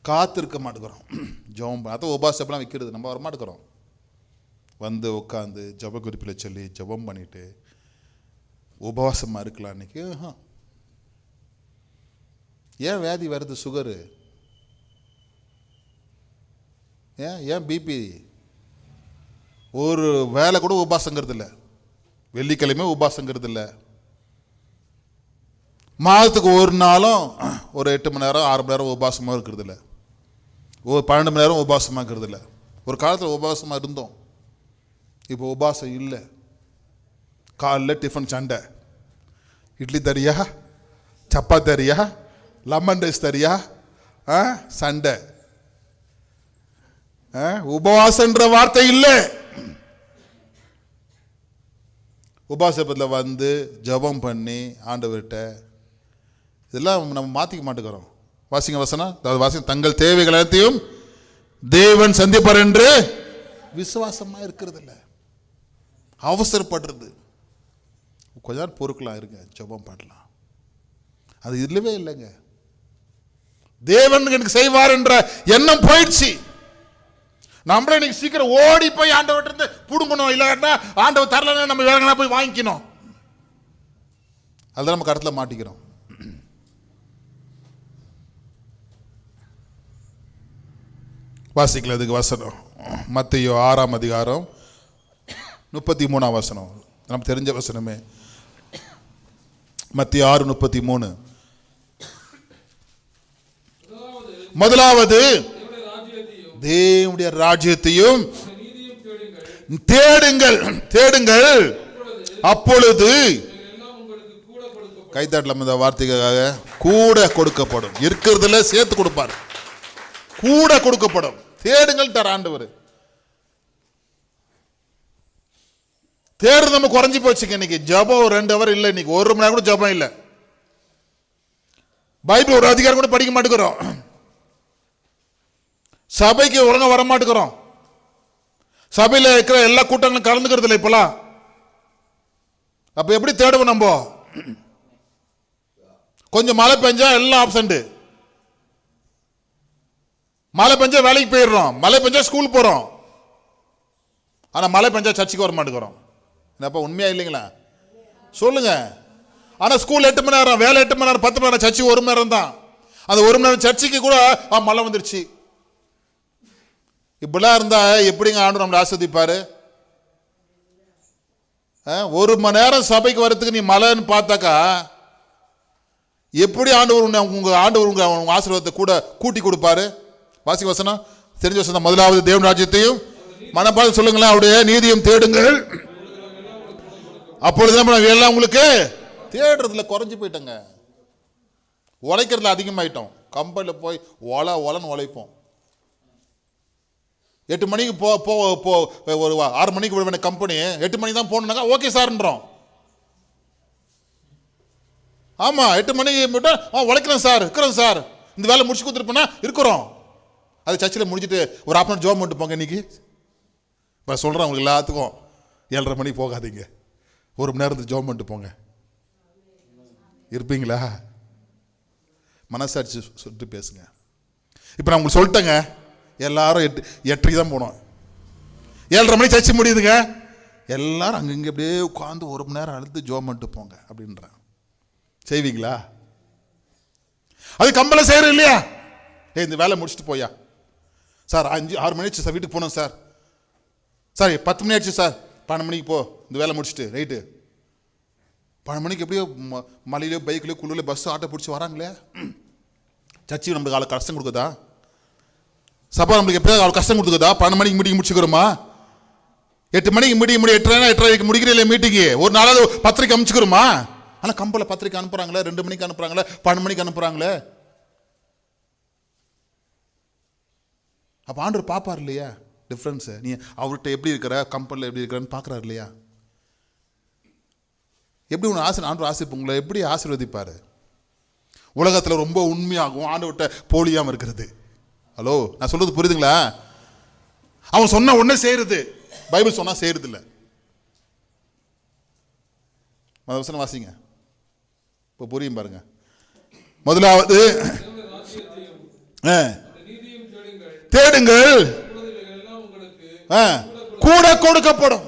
காத்திருக்க மாட்டேங்கிறோம். ஜெபம் அதை உபாசப்பெல்லாம் வைக்கிறது நம்ம வரமாட்டேங்கிறோம். வந்து உட்காந்து ஜெப குறிப்பில் சொல்லி ஜெபம் பண்ணிட்டு உபவாசமாக இருக்கலாம். அன்னைக்கு ஏன் வியாதி வருது? சுகரு ஏன் பிபி? ஒரு வேலை கூட உபாசங்கிறது இல்லை, வெள்ளிக்கிழமை உபாசங்கிறது இல்லை, மாதத்துக்கு ஒரு நாளும் ஒரு 8 மணி நேரம் 6 மணி நேரம் உபாசமாக இருக்கிறது இல்லை, ஒரு 12 மணி நேரம் உபாசமாக இருக்கிறது இல்லை. ஒரு காலத்தில் உபாசமாக இருந்தோம், இப்போ உபாசம் இல்லை. காலைல டிஃபன் சண்டை, இட்லி தரியா, சப்பாத்தி தரியா, லெமன் ரைஸ் தரியா, சண்டை. உபவாசன்ற வார்த்தை இல்லை. உபாசத்தில் வந்து ஜெபம் பண்ணி ஆண்டவர்கிட்ட இதெல்லாம் நம்ம மாற்றிக்க மாட்டேங்கிறோம். வாசிங்க வசனம், வாசிங்க, தங்கள் தேவைகள் அனைத்தையும் தேவன் சந்திப்பார் என்று விசுவாசமா இருக்கிறது இல்லை, அவசரப்படுறது. கொஞ்ச நேரம் பொறுக்கலாம், இருங்க, ஜெபம் பண்ணலாம். அது இல்லவே இல்லைங்க. தேவன் எனக்கு செய்வார் என்ற எண்ணம் போயிடுச்சு. நம்மளே இன்னைக்கு சீக்கிரம் ஓடி போய் ஆண்டவர்கிட்ட இருந்து புடுங்கணும், இல்லைன்னா ஆண்டவர் தரலன்னா நம்ம வேற போய் வாங்கிக்கணும். அதுதான் நம்ம கடத்தில் மாட்டிக்கிறோம். வாசிக்கல அதுக்கு வசனம், மத்தேயு 6ஆம் அதிகாரம் 33ஆம் வசனம். நமக்கு தெரிஞ்ச வசனமே, மத்தேயு 6:33. முதலாவது தேவனுடைய ராஜ்யத்தையும் தேடுங்கள், தேடுங்கள், அப்பொழுது கைத்தாட்டலாம் இந்த வார்த்தைக்காக கூட கொடுக்கப்படும். இருக்கிறதுல சேர்த்து கொடுப்பார், கூட கொடுக்கப்படும். தேடுங்கள் தர ஆண்டவர். தேடுறது நம்ம குறைஞ்சி போச்சுங்க. இன்னைக்கு ஜபம் 2 ஹவர் இல்லை, இன்னைக்கு 1 மணி நேரம் கூட ஜபம் இல்லை. பைபிள் ஒரு அதிகாரம் கூட படிக்க மாட்டேங்கிறோம். சபைக்கு ஒழுங்கா வர மாட்டேங்கிறோம். சபையில் இருக்கிற எல்லா கூட்டங்களும் கலந்துக்கிறது இல்லை இப்பெல்லாம். அப்ப எப்படி தேடுவோம் நம்ம? கொஞ்சம் மழை பெஞ்சா எல்லாம் ஆப்சண்ட், மழை பெஞ்சா வேலைக்கு போயிடுறோம், மழை பெஞ்சா ஸ்கூல் போறோம். ஆனா மழை பெஞ்சா சர்ச்சுக்கு வர மாட்டேங்கிறோம். என்னப்பா உண்மையா இல்லைங்களா? சொல்லுங்க. ஆனா ஸ்கூல் 8 மணி நேரம், வேலை 8 மணி நேரம், 10 மணி நேரம், சர்ச்சு 1 மணி நேரம் தான். அந்த 1 மணி நேரம் சர்ச்சுக்கு கூட மழை வந்துருச்சு. இப்படிலாம் இருந்தா எப்படிங்க ஆண்டு நம்மளை ஆஸ்வதிப்பாரு? 1 மணி நேரம் சபைக்கு வரத்துக்கு நீ மழைன்னு பார்த்தாக்கா எப்படி ஆண்டவர் உங்க ஆண்டவர் உங்க ஆசீர்வாதத்தை கூட கூட்டி கொடுப்பாரு? வாசி வசனம், தெரிஞ்ச வசனம். முதலாவது தேவன் ராஜ்யத்தையும் மனப்பாடம் சொல்லுங்களேன், அவருடைய நீதியும் தேடுங்கள், அப்பொழுது எல்லாம் உங்களுக்கு. தேடுறதுல குறைஞ்சி போயிட்டங்க, உழைக்கிறதுல அதிகமாயிட்டோம். கம்பெனியில் போய் ஒலன்னு உழைப்போம். 8 மணிக்கு ஒரு 6 மணிக்கு விட வேண்டிய கம்பெனி 8 மணிக்கு தான் போகணுன்னாக்கா ஓகே சார்ன்றோம். ஆமாம் 8 மணிக்கு மட்டும் உழைக்கிறோம் சார், இருக்கிறோம் சார், இந்த வேலை முடிச்சு கொடுத்துருப்போனா இருக்கிறோம். அது சர்ச்சில் முடிச்சுட்டு ஒரு ½ ஜோம் பண்ணிட்டு போங்க. இன்னைக்கு இப்போ சொல்கிறேன் உங்களுக்கு எல்லாத்துக்கும் 7:30 மணிக்கு போகாதீங்க, 1 மணி நேரத்துக்கு ஜோம் பண்ணிட்டு போங்க. இருப்பீங்களா? மனசாட்சி சொல்லிட்டு பேசுங்க. இப்போ நான் உங்களுக்கு சொல்லிட்டேங்க, எல்லாரும் 8:30 தான் போனோம், 7:30 மணிக்கு சர்ச்சு முடியுதுங்க. எல்லாரும் அங்கங்கே அப்படியே உட்காந்து 1 மணி நேரம் அழுத்து ஜோம் பண்ணிட்டு போங்க அப்படின்றேன். செய்வீங்களா? அது கம்பளை செய்யறோம் இல்லையா? இந்த வேலை முடிச்சுட்டு போயா சார், 5-6 மணி ஆச்சு சார், வீட்டுக்கு போகணும் சார், சார் 10 மணி ஆச்சு சார், 12 மணிக்கு போ, இந்த வேலை முடிச்சுட்டு ரைட்டு. 12 மணிக்கு எப்படியோ மலையிலையோ பைக்லையோ குழுலையோ பஸ் ஆட்டோ பிடிச்சி வராங்களே. சர்ச்சை நம்மளுக்கு அவ்வளோ கஷ்டம் கொடுக்குதா? சபா நம்மளுக்கு எப்படியாவது அவ்வளோ கஷ்டம் கொடுக்குதா? 12 மணிக்கு மீட்டிங் முடிச்சுக்கிறோமா? 8 மணிக்கு மீட்டிங் 8:30 முடிக்கிற இல்லையா மீட்டிங்கு? ஒரு நாளாவது பத்திரிக்கை அனுப்பிச்சுக்கிறோமா? ஆனால் கம்பளை பத்திரிக்கை அனுப்புகிறாங்களே, 2 மணிக்கு அனுப்புகிறாங்களே, 12 மணிக்கு அனுப்புகிறாங்களே. அப்போ ஆண்டவர் பார்ப்பார் இல்லையா டிஃப்ரென்ஸு? நீ அவர்கிட்ட எப்படி இருக்கிற, கம்பெனியில் எப்படி இருக்கிறன்னு பார்க்குறாரு இல்லையா? எப்படி உன்னை ஆண்டவர் உங்களை எப்படி ஆசீர்வதிப்பார்? உலகத்தில் ரொம்ப உண்மையாகவும் ஆண்டவர்கிட்ட போலியாமல் இருக்கிறது. ஹலோ, நான் சொல்கிறது புரியுதுங்களா? அவன் சொன்ன உடனே செய்கிறது, பைபிள் சொன்னால் செய்கிறது இல்லை. வசனம் வாசிங்க, இப்போ புரியும் பாருங்க. முதலாவது தேடுங்கள், கூட கொடுக்கப்படும்.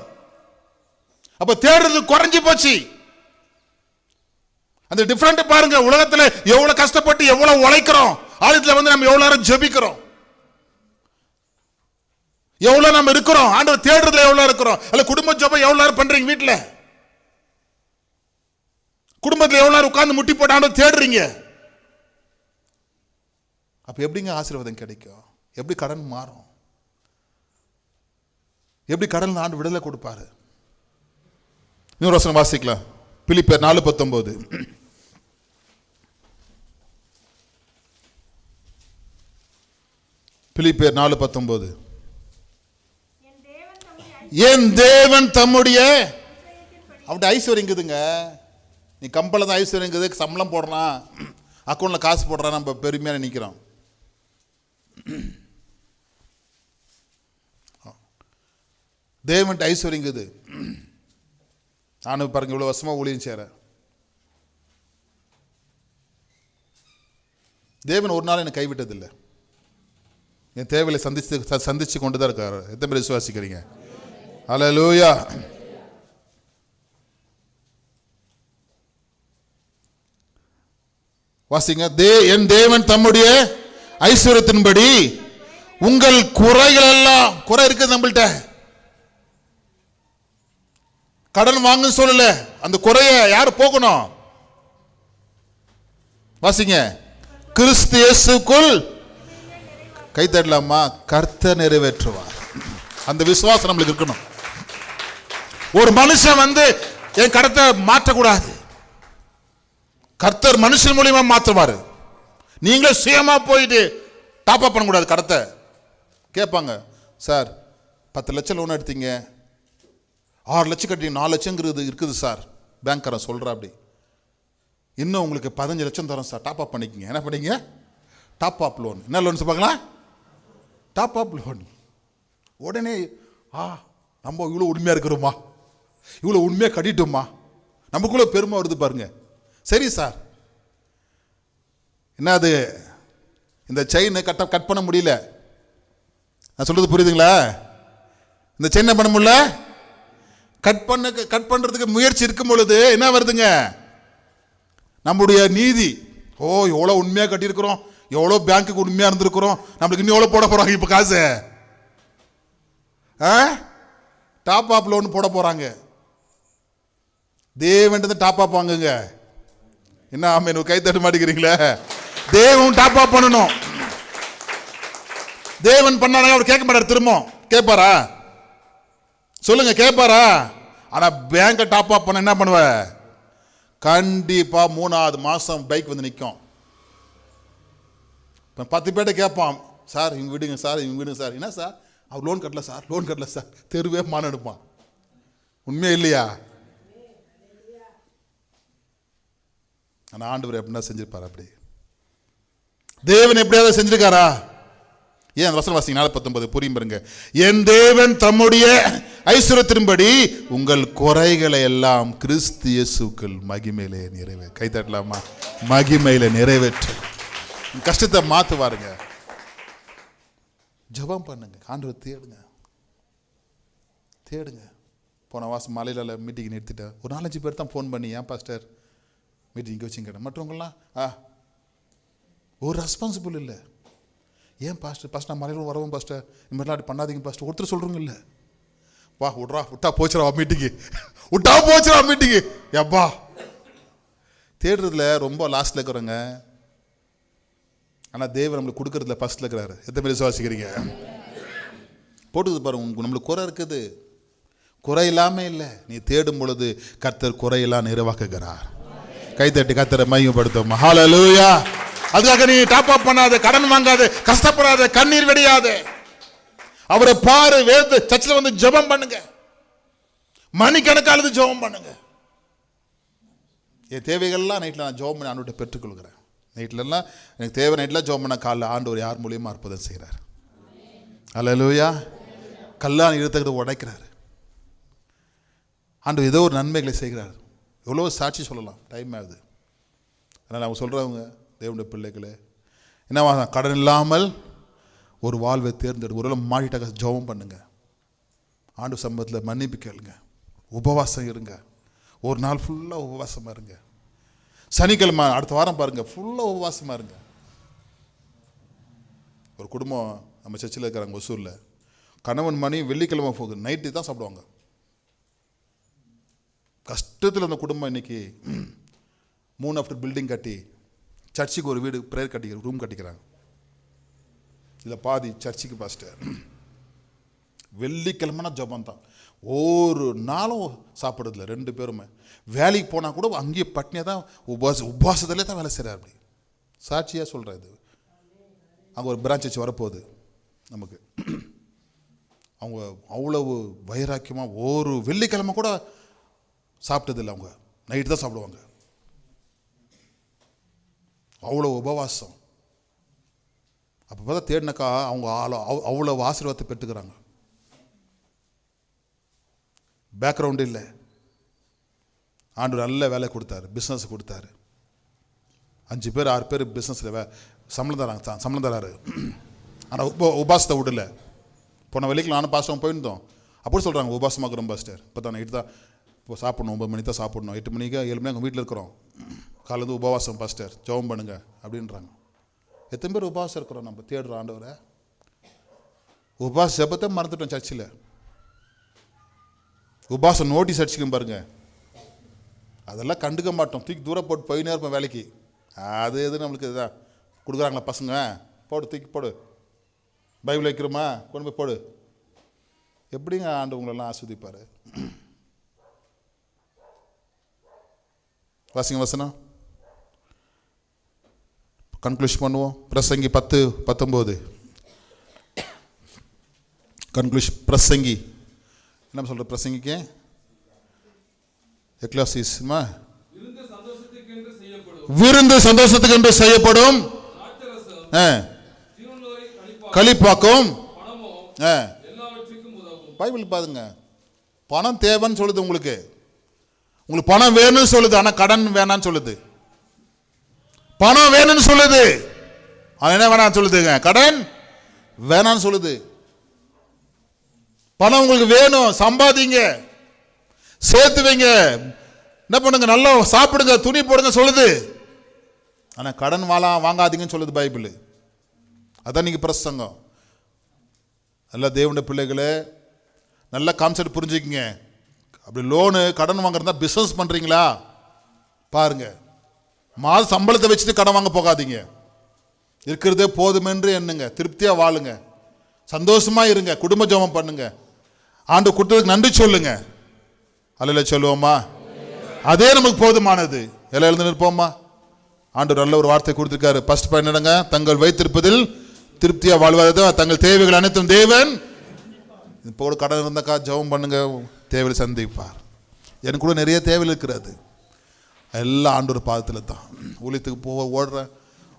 அப்ப தேடுறது குறைஞ்சி போச்சு. அந்த டிஃபரெண்ட் பாருங்க. உலகத்துல எவ்வளவு கஷ்டப்பட்டு எவ்வளவு உழைக்கிறோம், ஆலயத்துல வந்து நம்ம எவ்வளவு நேரம் ஜெபிக்கிறோம், எவ்வளவு நம்ம இருக்கிறோம், ஆண்டவர் தேடுறதுல எவ்வளவு இருக்கிறோம். அல்ல குடும்ப ஜெபம் எவ்வளவு நேரம் பண்றீங்க வீட்டுல? குடும்பத்தில் எவ்வளவு நேரம் உட்கார்ந்து முட்டி போட்டு ஆண்டவர் தேடுறீங்க? அப்ப எப்படிங்க ஆசீர்வாதம் கிடைக்கும்? எப்படி கடன் மாறும்? எப்படி கடன் ஆண்டு விடுதலை கொடுப்பாரு? இன்னொரு வசனம் வாசிக்கலாம். பிலிப்பியர் 4:19. பிலிப்பியர் 4:19. என் தேவன் தம்முடைய அவருடைய ஐஸ்வர்யங்குதுங்க. நீ கம்பளை தான் ஐஸ்வர்யங்குது, சம்பளம் போடுறான், அக்கௌண்ட்ல காசு போடுறான், நம்ம பெருமையாக நினைக்கிறோம். தேவன் ஐஸ்வர்யங்குது. நானும் பாருங்க இவ்வளோ வருஷமா ஊழியம் செய்கிறேன். தேவன் ஒரு நாள் என்னை கைவிட்டதில்லை. என் தேவையை சந்திச்சு கொண்டு தான் இருக்காரு. எத்தனை பேர் விசுவாசிக்கிறீங்க? அல்லேலூயா. வாசிங்க. என் தேவன் தம்முடைய ஐஸ்வர்யத்தின்படி உங்கள் குறைகள் எல்லாம், குறை இருக்குது நம்மள்கிட்ட, கடன் வாங்க சொல்லல, அந்த குறைய யாரு போகணும்? வாசிங்க. கிறிஸ்து இயேசுக்குள் கை தட்டலாமா? கர்த்தர் நிறைவேற்றுவார். அந்த விசுவாசம் நம்மளுக்கு இருக்கணும். ஒரு மனுஷன் வந்து என் கடத்தை மாற்றக்கூடாது, கர்த்தர் மனுஷன் மூலியமா மாற்றுவாரு. நீங்களே சுயமா போயிட்டு டாப் அப் பண்ணக்கூடாது. கடத்தை கேட்பாங்க, சார் 10 லட்சம் லோன் எடுத்தீங்க, 6 லட்சம் கட்டி 4 லட்சங்கிறது இருக்குது சார், பேங்க்காரன் சொல்கிறா. அப்படி இன்னும் உங்களுக்கு 15 லட்சம் தரோம் சார், டாப் அப் பண்ணிக்கங்க. என்ன பண்ணீங்க? Top up loan. என்ன லோன் சொல்லுவாங்களா? Top up loan. உடனே நம்ம இவ்வளோ உண்மையாக இருக்கிறோமா, இவ்வளோ உண்மையாக கட்டிட்டோமா, நமக்குள்ள பெருமை வருது பாருங்க. சரி சார், என்ன அது இந்த செயின் கட் பண்ண முடியல, நான் சொல்றது புரியுதுங்களா? இந்த செயினை பண்ண முடியல, கட் பண்றதுக்கு முயற்சி இருக்கும் பொழுது என்ன வருதுங்க? நம்முடைய நீதி. எவ்வளோ உண்மையாக கட்டியிருக்கிறோம், எவ்வளோ பேங்க்குக்கு உண்மையாக இருந்திருக்கிறோம், நம்மளுக்கு இன்னும் எவ்வளோ போட போறாங்க இப்போ காசு? டாப் அப் லோன் போட போறாங்க. தேவன் டாப் அப் வாங்குங்க. என்ன ஆமென், கை தட்ட மாட்டேங்கிறீங்களே? தேவன் டாப் அப் பண்ணணும். தேவன் பண்ணாங்க, அவர் கேட்க மாட்டார். திரும்ப கேட்பாரா? சொல்லுங்க, கேட்பாரா? ஆனா பேங்க டாப் அப் பண்ண என்ன பண்ணுவ? கண்டிப்பா 3வது மாசம் பைக் வந்து நிற்கும். 10 பேர்ட்ட கேட்பான், சார் இவங்க விடுங்க சார், இவங்க விடுங்க சார். என்ன சார், அவர் லோன் கட்டல சார், லோன் கட்டல சார். தெருவே மான எடுப்பான். உண்மையா இல்லையா? ஆனால் ஆண்டவர் எப்படின்னா செஞ்சிருப்பார். அப்படி தேவன் எப்படியாவது செஞ்சிருக்காரா? ஏன் அந்த வசனம் வாசிங்க 4:19 புரியும் பாருங்க. என் தேவன் தம்முடைய ஐஸ்வரியத்தின்படி உங்கள் குறைகளை எல்லாம் கிறிஸ்து இயேசுக்குள் மகிமையிலே நிறைவேற்று. கை தட்டலாமா? மகிமையில நிறைவேற்று. கஷ்டத்தை மாத்துவாருங்க. ஜெபம் பண்ணுங்க, ஆண்டவர் தேடுங்க தேடுங்க. போன வாசம் மலையில மீட்டிங் நிறுத்திட்டேன். ஒரு 4-5 பேர் தான் ஃபோன் பண்ணி, ஏன் பாஸ்டர் மீட்டிங் வச்சுங்க கேட்டேன். மற்றவங்களாம் ஒரு ரெஸ்பான்சிபிள் இல்லை. ஏன் பாஸ்டர் நான் மலையில் வரவும் பாஸ்டர் இந்த மாதிரிலாம் அப்படி பண்ணாதீங்க பாஸ்டர் ஒருத்தர் சொல்கிறோங்க இல்லை. வா விட்டா போச்சுரா மீட்டிங்கு, விட்டா போச்சுரா மீட்டிங்கு. எப்பா தேடுறதுல ரொம்ப லாஸ்ட்டில் இருக்கிறோங்க. ஆனால் தேவன் நம்மளுக்கு கொடுக்கறதுல ஃபர்ஸ்ட்டில் இருக்கிறாரு. எத்தனை பேர் விசுவாசிக்கிறீங்க? போட்டுது பாருங்க, நம்மளுக்கு குறை இருக்குது, குறை இல்லாமல் இல்லை. நீ தேடும் பொழுது கர்த்தர் குறையெல்லாம் நிறைவாக்குகிறார். கைத்தட்டி கர்த்தரை மகிமைப்படுத்தும். ஹல்லேலூயா. அதுக்காக நீ டாப் அப் பண்ணாத, கடன் வாங்காத, கஷ்டப்படாத, கண்ணீர் வெடியாத. அவரை பாரு, வேத சர்ச்சில் வந்து ஜெபம் பண்ணுங்க, மணிக்கணக்கானது ஜெபம் பண்ணுங்க. என் தேவைகள்லாம் நைட்டில் நான் ஜெபம் பண்ணி ஆண்டவர்கிட்ட பெற்றுக்கொள்கிறேன். நைட்லலாம் எனக்கு தேவை, நைட்டில் ஜெபம் பண்ண காலைல ஆண்டவர் யார் மூலியமாக அற்புதம் செய்கிறார். ஹல்லேலூயா. கல்லான் இழுத்துக்கிட்டு உடைக்கிறார். ஆண்டவர் ஏதோ ஒரு நன்மைகளை செய்கிறார். எவ்வளோ சாட்சி சொல்லலாம், டைம் ஆகுது. அதனால் அவங்க சொல்கிறவங்க தேவனுடைய பிள்ளைகளே, என்ன கடன் இல்லாமல் ஒரு வாழ்வை தேர்ந்தெடுக்க, ஒரு மாட்டிட்டாக்க ஜெபம் பண்ணுங்க, ஆண்டு சம்பவத்தில் மன்னிப்பு கேளுங்க, உபவாசம் இருங்க. ஒரு நாள் ஃபுல்லாக உபவாசமாக இருங்க. சனிக்கிழமை அடுத்த வாரம் பாருங்கள், ஃபுல்லாக உபவாசமாக இருங்க. ஒரு குடும்பம் நம்ம சர்ச்சில் இருக்கிறாங்க ஒசூரில், கணவன் மணி வெள்ளிக்கிழமை போகுது, நைட்டு தான் சாப்பிடுவாங்க. கஷ்டத்தில் அந்த குடும்பம் இன்னைக்கு 3 ஆஃப்டர் பில்டிங் கட்டி சர்ச்சுக்கு ஒரு வீடு ப்ரேயர் ரூம் கட்டிக்கிறாங்க. இதில் பாதி சர்ச்சுக்கு பாஸ்டர். வெள்ளிக்கிழமைனா ஜபம் தான், ஒரு நாளும் சாப்பிட்றதில்ல. 2 பேருமே வேலைக்கு போனால் கூட அங்கேயே பட்னியாக தான் உபவாசத்திலே தான் வேலை செய்கிறார். அப்படி சாட்சியாக சொல்கிறேன். இது அங்கே ஒரு பிரான்ச் வச்சு வரப்போகுது நமக்கு. அவங்க அவ்வளவு வைராக்கியமாக ஒரு வெள்ளிக்கிழமை கூட சாப்பிட்டதில்லை. அவங்க நைட்டு தான் சாப்பிடுவாங்க. அவ்வளோ உபவாசம். அப்போ பார்த்தா தேடினக்கா அவங்க அவ்வளோ ஆசீர்வாதத்தை பெற்றுக்கிறாங்க. பேக்ரவுண்டு இல்லை, ஆண்டவர் நல்ல வேலை கொடுத்தாரு, பிஸ்னஸ் கொடுத்தாரு. 5 பேர் 6 பேர் பிஸ்னஸில் சம்பளம் தராரு. ஆனால் உபாசத்தை விடல. போன வெள்ளிக்கு நானும் பாஸ்டர் போயிருந்தோம். அப்படி சொல்கிறாங்க, உபாசமாக்குறோம் பாஸ்டர், இப்போ தான் நைட்டு தான் இப்போ சாப்பிட்ணும், 9 மணி தான் சாப்பிட்ணும், 8 மணிக்கு 7 மணி எங்கள் வீட்டில் இருக்கிறோம், காலையில் உபவாசம் பாஸ்டர், ஜெபம் பண்ணுங்க அப்படின்றாங்க. எத்தனை பேர் உபவாசம் இருக்கிறோம்? நம்ம தேடுறோம் ஆண்டவரை. உபவாச ஜெபத்தை மறந்துட்டோம். சர்ச்சில் உபவாசம் நோட்டீஸ் அடிச்சுக்கும் பாருங்க, அதெல்லாம் கண்டுக்க மாட்டோம், தூக்கி தூரம் போட்டு போயினே இருப்போம் வேலைக்கு. அது எது நம்மளுக்கு இதுதான் கொடுக்குறாங்களா பசங்க, போடு தூக்கி போடு, பைபிள் வைக்கிறோமா கொண்டு போய் போடு. எப்படிங்க ஆண்டு உங்களெல்லாம் ஆஸ்வதிப்பார்? வாசிங்க வசனம், கன்க்ளூஷன் பண்ணுவோம். பிரசங்கி 10:19 கன்க்ளூஷன். பிரசங்கி என்ன சொல்ற? பிரசங்கிக்கு எக்லாசிஸ்மா விருந்து சந்தோஷத்துக்கு என்று செய்யப்படும் களிப்பாக்கும். பைபிள் பாருங்க, பணம் தேவைன்னு சொல்லுது உங்களுக்கு, உங்களுக்கு பணம் வேணும்னு சொல்லுது, ஆனால் கடன் வேணான்னு சொல்லுது. பணம் வேணும்னு சொல்லுது, அவன் என்ன வேணான்னு சொல்லுதுங்க, கடன் வேணான்னு சொல்லுது. பணம் உங்களுக்கு வேணும், சம்பாதிங்க, சேர்த்து வைங்க, என்ன பண்ணுங்க, நல்லா சாப்பிடுங்க, துணி போடுங்க சொல்லுது. ஆனால் கடன் வாங்காதீங்கன்னு சொல்லுது பைபிள். அதான் நீங்கள் பிரசங்கம். நல்லா தேவனுடைய பிள்ளைகளே, நல்ல கான்செப்ட் புரிஞ்சுக்கிங்க. அப்படி லோனு கடன் வாங்குறதா பிஸ்னஸ் பண்ணுறீங்களா பாருங்க, மாத சம்பளத்தை வச்சுட்டு கடன் வாங்க போகாதீங்க. இருக்கிறதே போதுமென்று எண்ணுங்க, திருப்தியாக வாழுங்க, சந்தோஷமாக இருங்க, குடும்ப ஜெபம் பண்ணுங்க, ஆண்டு கொடுத்ததுக்கு நன்றி சொல்லுங்க. அல்ல சொல்லுவோமா? அதே நமக்கு போதுமானது. எல்லாம் எழுந்து நிற்போமா? ஆண்டு நல்ல ஒரு வார்த்தை கொடுத்துருக்காரு. ஃபர்ஸ்ட் பாயிண்ட் என்னங்க? தங்கள் வைத்திருப்பதில் திருப்தியாக வாழ்வதை தங்கள் தேவைகள் அனைத்தும் தேவன். இப்போ கூட கடன் இருந்தாக்கா ஜெபம் பண்ணுங்க, தேவையை சந்திப்பார். எனக்கு கூட நிறைய தேவைகள் இருக்கிறது. எல்லாம் ஆண்டவர் பாதத்தில் தான். ஊழியத்துக்கு போக ஓடுறேன்,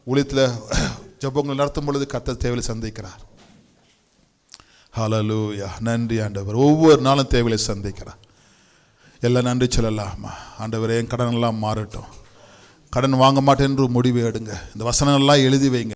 ஊழியத்தில் ஜெபங்கள் நடத்தும் பொழுது கர்த்தர் தேவையை சந்திக்கிறார். ஹல்லேலூயா. நன்றி ஆண்டவர். ஒவ்வொரு நாளும் தேவையை சந்திக்கிறார். எல்லாம் நன்றி சொல்லலாமா? ஆண்டவரே, என் கடன் எல்லாம் மாறட்டும். கடன் வாங்க மாட்டேன் என்று முடிவு எடுங்க. இந்த வசனங்கள்லாம் எழுதி வைங்க.